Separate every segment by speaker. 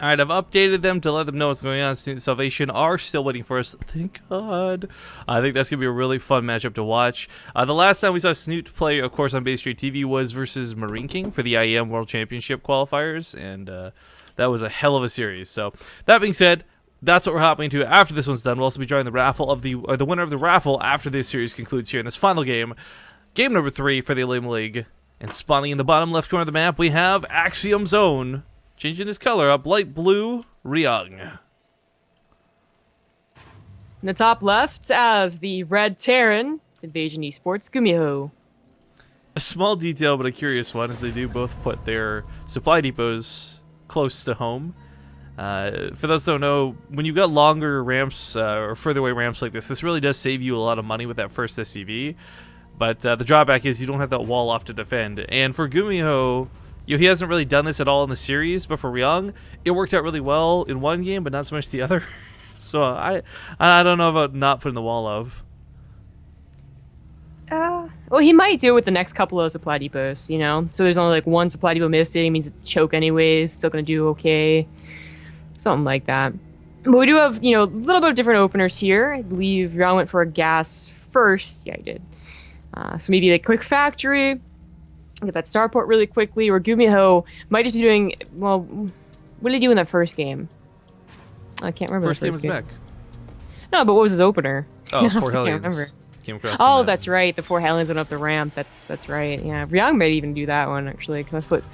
Speaker 1: Alright, I've updated them to let them know what's going on. Student Salvation are still waiting for us. Thank God. I think that's going to be a really fun matchup to watch. The last time we saw Snoot play, of course, on Base Street TV was versus Marine King for the IEM World Championship qualifiers, and that was a hell of a series. So, that being said, that's what we're hopping to after this one's done. We'll also be drawing the raffle of the winner of the raffle after this series concludes here in this final game. Game number 3 for the OlimoLeague. And spawning in the bottom left corner of the map, we have Axiom Zone. Changing his color up, light blue, Ryung.
Speaker 2: In the top left, as the Red Terran, it's Invasion Esports, Gumiho.
Speaker 1: A small detail, but a curious one, is they do both put their supply depots close to home. For those who don't know, when you've got longer ramps, or further away ramps like this really does save you a lot of money with that first SCV. But the drawback is you don't have that wall off to defend. And for Gumiho, he hasn't really done this at all in the series, but for Ryung, it worked out really well in one game, but not so much the other. So I don't know about not putting the wall up.
Speaker 2: Well, he might do it with the next couple of supply depots, you know? So there's only like one supply depot missed, it means it's a choke anyways, still gonna do okay. Something like that. But we do have, a little bit of different openers here. I believe Ryung went for a gas first. Yeah, he did. So maybe like quick factory. Get that starport really quickly, or Gumiho might just be doing, well, what did he do in that first game? I can't remember.
Speaker 1: First game was mech.
Speaker 2: No, but what was his opener?
Speaker 1: Oh,
Speaker 2: I
Speaker 1: 4
Speaker 2: can't
Speaker 1: Hellions.
Speaker 2: remember.
Speaker 1: Came across
Speaker 2: Oh, that's right. The 4 Hellions went up the ramp. That's right. Yeah, Ryung might even do that one, actually. Can I flip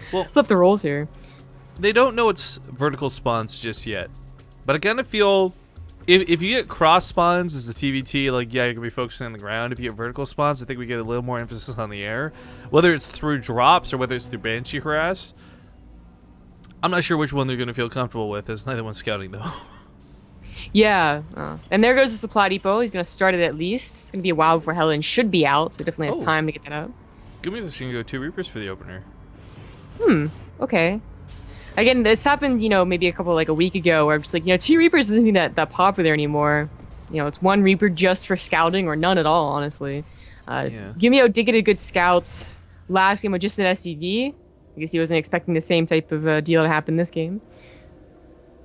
Speaker 2: the roles here?
Speaker 1: They don't know it's vertical spawns just yet. But I kind of feel, if you get cross spawns as the TVT, like, yeah, you're going to be focusing on the ground. If you get vertical spawns, I think we get a little more emphasis on the air. Whether it's through drops or whether it's through Banshee harass. I'm not sure which one they're going to feel comfortable with. There's neither one scouting, though.
Speaker 2: Yeah. And there goes the supply depot. He's going to start it at least. It's going to be a while before Helen should be out, so it definitely has time to get that out.
Speaker 1: Gumiho's just going to go 2 Reapers for the opener.
Speaker 2: Okay. Again, this happened, maybe a week ago, where I'm just like, 2 Reapers isn't even that popular anymore. It's 1 Reaper just for scouting, or none at all, honestly. Gumiho did get a good scout last game with just an SCV. I guess he wasn't expecting the same type of deal to happen this game.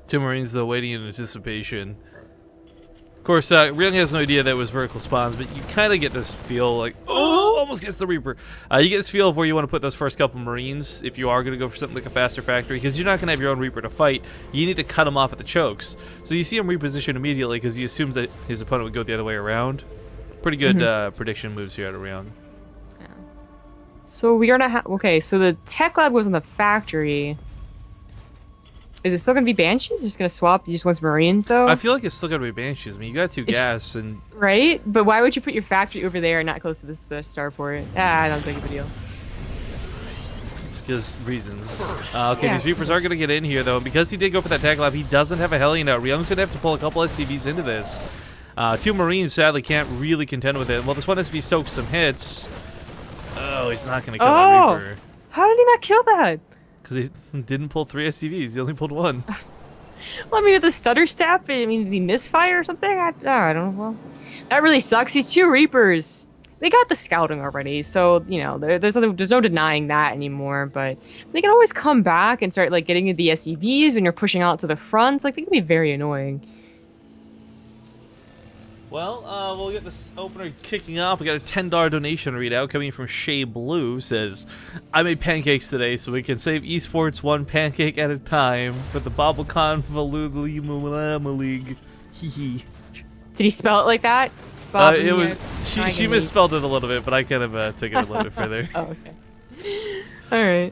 Speaker 1: 2 Marines, though, waiting in anticipation. Of course, Ryung has no idea that it was vertical spawns, but you kind of get this feel like, oh, almost gets the Reaper. You get this feel of where you want to put those first couple Marines if you are going to go for something like a faster factory, because you're not going to have your own Reaper to fight. You need to cut him off at the chokes. So you see him reposition immediately because he assumes that his opponent would go the other way around. Pretty good prediction moves here out of Ryung.
Speaker 2: Yeah. So we are not okay, so the tech lab was in the factory. Is it still going to be Banshees? Just going to swap? He just wants Marines, though?
Speaker 1: I feel like it's still going to be Banshees. I mean, you got 2 gas and...
Speaker 2: Right? But why would you put your factory over there and not close to the starport? I don't think it's a deal.
Speaker 1: Just reasons. Okay, these Reapers are going to get in here, though. And because he did go for that tag lab, he doesn't have a Hellion out. Ryung's going to have to pull a couple SCVs into this. 2 Marines, sadly, can't really contend with it. Well, this one SCV soaks some hits. Oh, he's not going to kill that Reaper.
Speaker 2: How did he not kill that?
Speaker 1: Because he didn't pull 3 SCVs. He only pulled 1.
Speaker 2: Well, I mean, with the stutter step, did he misfire or something? I don't know. Well, that really sucks. These 2 Reapers, they got the scouting already, so, there's no denying that anymore, but they can always come back and start, like, getting the SCVs when you're pushing out to the front. Like, they can be very annoying.
Speaker 1: Well, we'll get this opener kicking off. We got a $10 donation readout coming from Shea Blue. Says, I made pancakes today so we can save esports 1 pancake at a time for the BobbleCon OlimoLeague. Hee.
Speaker 2: Did he spell it like that?
Speaker 1: It was she misspelled it a little bit, but I kind of took it a little bit further.
Speaker 2: Oh, okay. All right.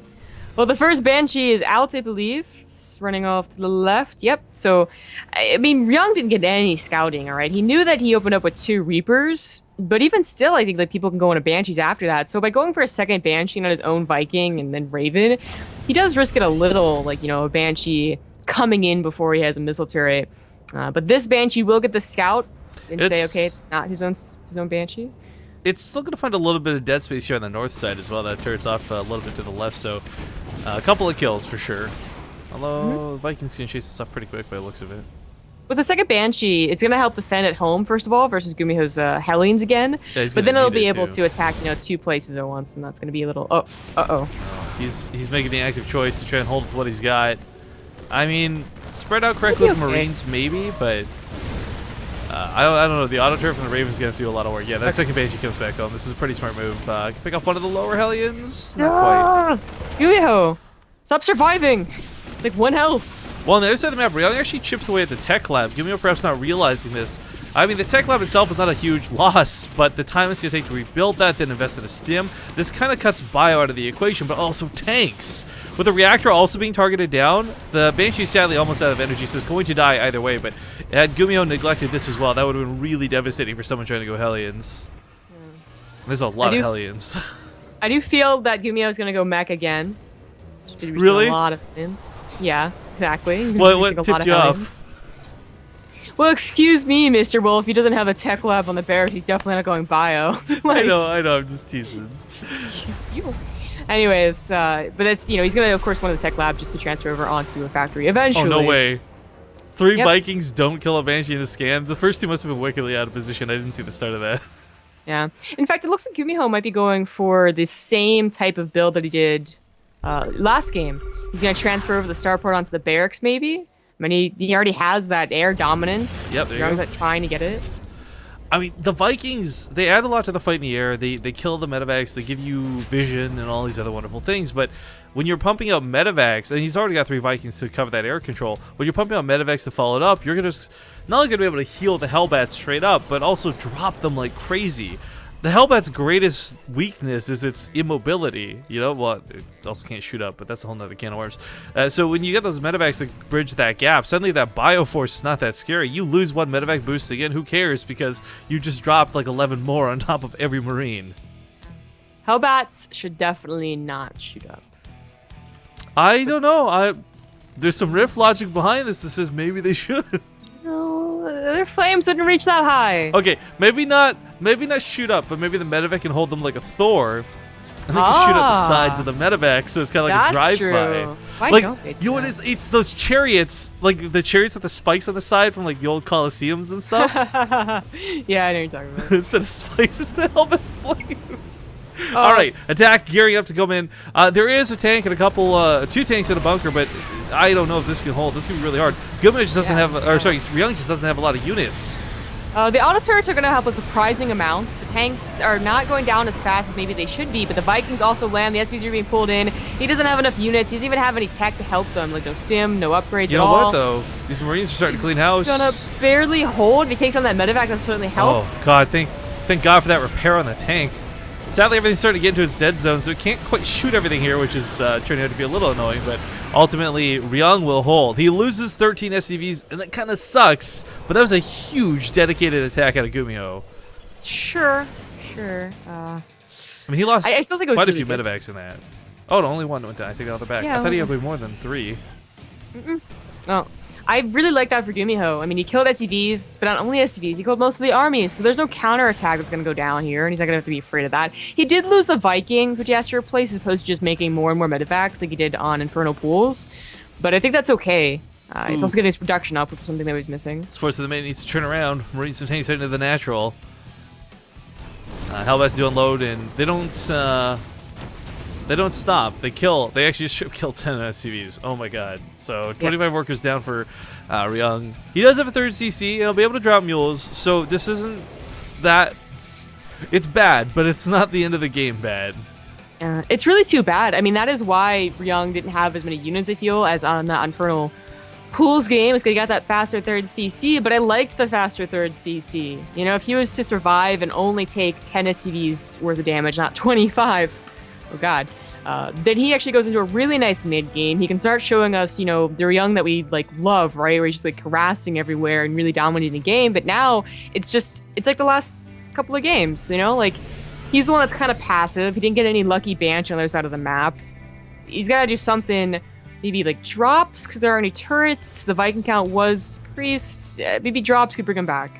Speaker 2: Well, the first Banshee is out, I believe. It's running off to the left. Yep. So, I mean, Ryung didn't get any scouting, all right? He knew that he opened up with 2 Reapers, but even still, I think like people can go into Banshees after that. So by going for a second Banshee on his own Viking and then Raven, he does risk it a little, like, a Banshee coming in before he has a missile turret. But this Banshee will get the scout and say, okay, it's not his own Banshee.
Speaker 1: It's still going to find a little bit of dead space here on the north side as well. That turret's off a little bit to the left, so a couple of kills for sure. Although Vikings can chase this off pretty quick by the looks of it.
Speaker 2: With the second Banshee, it's going to help defend at home, first of all, versus Gumiho's Hellions again. Yeah, but then it'll be able to attack, 2 places at once, and that's going to be a little... He's
Speaker 1: making the active choice to try and hold with what he's got. I mean, spread out correctly with
Speaker 2: Okay.
Speaker 1: Marines, maybe, but I don't know. The auto turret from the Raven's gonna have to do a lot of work. Yeah, that second Banshee comes back home. This is a pretty smart move. Can pick off one of the lower Hellions. Not quite.
Speaker 2: Gumiho, stop surviving. Like 1 health.
Speaker 1: Well, on the other side of the map, Ryung actually chips away at the tech lab. Gumiho perhaps not realizing this. I mean, the tech lab itself is not a huge loss, but the time it's going to take to rebuild that, then invest in a stim, this kind of cuts bio out of the equation, but also tanks. With the reactor also being targeted down, the Banshee sadly almost out of energy, so it's going to die either way, but had Gumiho neglected this as well, that would have been really devastating for someone trying to go Hellions. There's a lot of Hellions.
Speaker 2: I do feel that Gumiho is going to go mech again. Just be
Speaker 1: Really?
Speaker 2: A lot of wins. Yeah, exactly.
Speaker 1: What tipped you off?
Speaker 2: Well, excuse me, Mr. Wolf. He doesn't have a tech lab on the Barracks. He's definitely not going bio.
Speaker 1: I know, I'm just teasing.
Speaker 2: Excuse you. Anyways, but that's, you know, he's gonna, of course, one of the tech lab just to transfer over onto a factory eventually.
Speaker 1: Oh, no way. 3
Speaker 2: Yep.
Speaker 1: Vikings don't kill a Banshee in a scan. The first 2 must have been wickedly out of position. I didn't see the start of that.
Speaker 2: Yeah. In fact, it looks like Gumiho might be going for the same type of build that he did last game. He's gonna transfer over the starport onto the barracks, maybe. I mean, he already has that air dominance.
Speaker 1: Yep, there you
Speaker 2: Ryung's
Speaker 1: go.
Speaker 2: like trying to get it.
Speaker 1: I mean, the Vikings, they add a lot to the fight in the air. They kill the medevacs, they give you vision and all these other wonderful things, but when you're pumping out medevacs, and he's already got 3 Vikings to cover that air control, when you're pumping out medevacs to follow it up, you're going to not only going to be able to heal the Hellbats straight up, but also drop them like crazy. The Hellbat's greatest weakness is its immobility, you know? Well, it also can't shoot up, but that's a whole nother can of worms. So when you get those medevacs to bridge that gap, suddenly that bioforce is not that scary. You lose 1 medevac boost again, who cares? Because you just dropped like 11 more on top of every Marine.
Speaker 2: Hellbats should definitely not shoot up.
Speaker 1: I don't know. There's some riff logic behind this that says maybe they should.
Speaker 2: No, their flames didn't reach that high.
Speaker 1: Okay, maybe not shoot up, but maybe the medevac can hold them like a Thor, and they can shoot up the sides of the medevac, so it's kind of like a
Speaker 2: That's
Speaker 1: drive-by.
Speaker 2: true. Why
Speaker 1: Like,
Speaker 2: don't they do
Speaker 1: you know what
Speaker 2: that?
Speaker 1: it is? It's those chariots, like the chariots with the spikes on the side from like the old Colosseums and stuff.
Speaker 2: Yeah, I know what you're talking about.
Speaker 1: Instead of spikes, it's the helmet flames.
Speaker 2: Oh.
Speaker 1: All right, attack, gearing up to come in. There is a tank and a couple, 2 tanks in a bunker, but I don't know if this can hold. This can be really hard. Gumiho just doesn't have, or sorry, Ryung just doesn't have a lot of units.
Speaker 2: The auto turrets are going to help a surprising amount. The tanks are not going down as fast as maybe they should be, but the Vikings also land. The SVs are being pulled in. He doesn't have enough units. He doesn't even have any tech to help them. Like no stim, no upgrades
Speaker 1: You
Speaker 2: at
Speaker 1: know
Speaker 2: all.
Speaker 1: what, though? These Marines are starting to clean house.
Speaker 2: He's gonna barely hold. If he takes on that medevac, that'll certainly help.
Speaker 1: Oh, God, thank God for that repair on the tank. Sadly, everything's starting to get into its dead zone, so it can't quite shoot everything here, which is turning out to be a little annoying, but ultimately, Ryung will hold. He loses 13 SCVs, and that kind of sucks, but that was a huge dedicated attack out of Gumiho.
Speaker 2: Sure.
Speaker 1: I mean, he lost
Speaker 2: I still think it was
Speaker 1: quite a
Speaker 2: really
Speaker 1: few
Speaker 2: good.
Speaker 1: medevacs in that. Oh, no, only 1 went down. I take it out the back.
Speaker 2: Yeah,
Speaker 1: I thought he
Speaker 2: well-
Speaker 1: had way more than 3.
Speaker 2: Oh, I really like that for Gumiho. I mean, he killed SCVs, but not only SCVs, he killed most of the armies, so there's no counterattack that's going to go down here, and he's not going to have to be afraid of that. He did lose the Vikings, which he has to replace, as opposed to just making more and more medevacs like he did on Infernal Pools, but I think that's okay. He's also getting his production up, which was something that he was missing.
Speaker 1: This force of the main needs to turn around. Marines and tanks heading to the natural. Hellbats do unload, and they don't stop. They kill. They actually just kill 10 SCVs. Oh my god. So 25 workers down for Ryung. He does have a 3rd CC, and he'll be able to drop mules. So this isn't that. It's bad, but it's not the end of the game bad.
Speaker 2: It's really too bad. I mean, that is why Ryung didn't have as many units, I feel, as on the Infernal Pools game. It's because he got that faster 3rd CC, but I liked the faster 3rd CC. You know, if he was to survive and only take 10 SCVs worth of damage, not 25, oh god, then he actually goes into a really nice mid-game. He can start showing us, you know, the Ryung that we, like, love, right? Where he's just, like, harassing everywhere and really dominating the game, but now it's like the last couple of games, you know? Like, he's the one that's kind of passive. He didn't get any lucky Banshee on the other side of the map. He's got to do something, maybe like drops, because there aren't any turrets. The Viking count was decreased. Maybe drops could bring him back.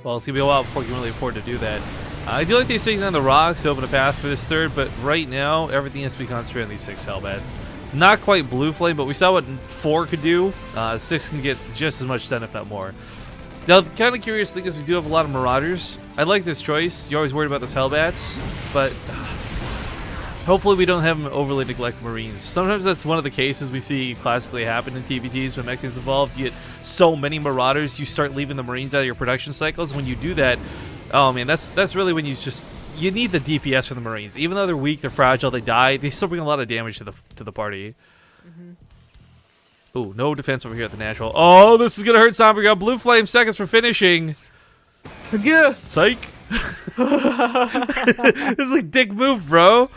Speaker 1: Well, it's going to be a while before you can really afford to do that. I do like these things on the rocks to open a path for this 3rd, but right now, everything has to be concentrated on these 6 Hellbats. Not quite Blue Flame, but we saw what 4 could do. 6 can get just as much done, if not more. Now, the kind of curious thing is we do have a lot of Marauders. I like this choice. You're always worried about those Hellbats, but Hopefully we don't have them overly neglect Marines. Sometimes that's one of the cases we see classically happen in TVTs when mech is involved. You get so many Marauders, you start leaving the Marines out of your production cycles. When you do that, oh man, that's really when you need the DPS for the Marines. Even though they're weak, they're fragile, they die, they still bring a lot of damage to the party. Ooh, no defense over here at the natural. Oh, this is gonna hurt Somber. Got blue flame seconds for finishing. Psych. This is like dick move, bro.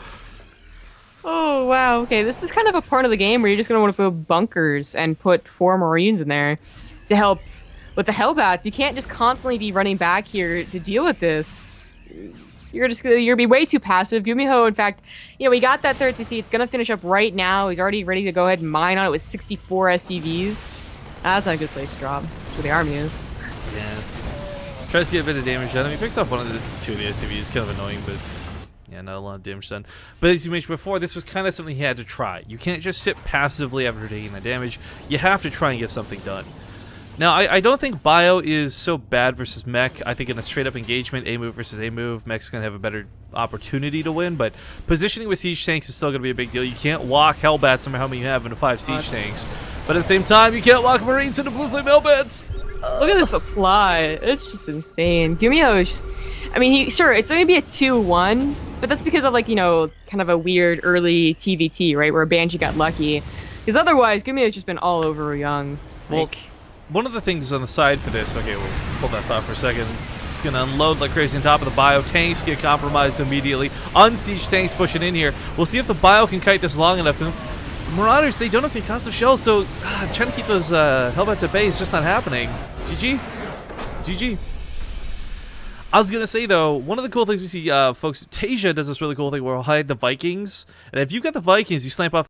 Speaker 2: Oh, wow. Okay, this is kind of a part of the game where you're just going to want to build bunkers and put 4 Marines in there to help with the Hellbats. You can't just constantly be running back here to deal with this. You're going to be way too passive. Gumiho, in fact, he got that third CC. It's going to finish up right now. He's already ready to go ahead and mine on it with 64 SCVs. That's not a good place to drop. That's where the army is.
Speaker 1: Yeah. Tries to get a bit of damage done. I mean, he picks up one of the 2 of the SCVs. Kind of annoying, but... yeah, not a lot of damage done. But as you mentioned before, this was kind of something he had to try. You can't just sit passively after taking the damage. You have to try and get something done. Now, I don't think Bio is so bad versus Mech. I think in a straight-up engagement, A move versus A move, Mech's going to have a better opportunity to win. But positioning with Siege Tanks is still going to be a big deal. You can't walk Hellbats no matter how many you have into 5 Siege Tanks. But at the same time, you can't walk Marines into Blue Flame Hellbats.
Speaker 2: Look at the supply. It's just insane. Gumiho is just... I mean, sure, it's going to be a 2-1, but that's because of, like, kind of a weird early TVT, right, where Banshee got lucky. Because otherwise, Gumiho's just been all over Ryung.
Speaker 1: Well, one of the things on the side for this... okay, we'll hold that thought for a second. Just going to unload like crazy on top of the Bio. Tanks get compromised immediately. Unsieged tanks pushing in here. We'll see if the Bio can kite this long enough. Marauders, they don't have concussive shells, so trying to keep those Hellbats at bay is just not happening. GG. GG. I was going to say, though, one of the cool things we see, folks, Tasia does this really cool thing where we'll hide the Vikings. And if you've got the Vikings, you snipe off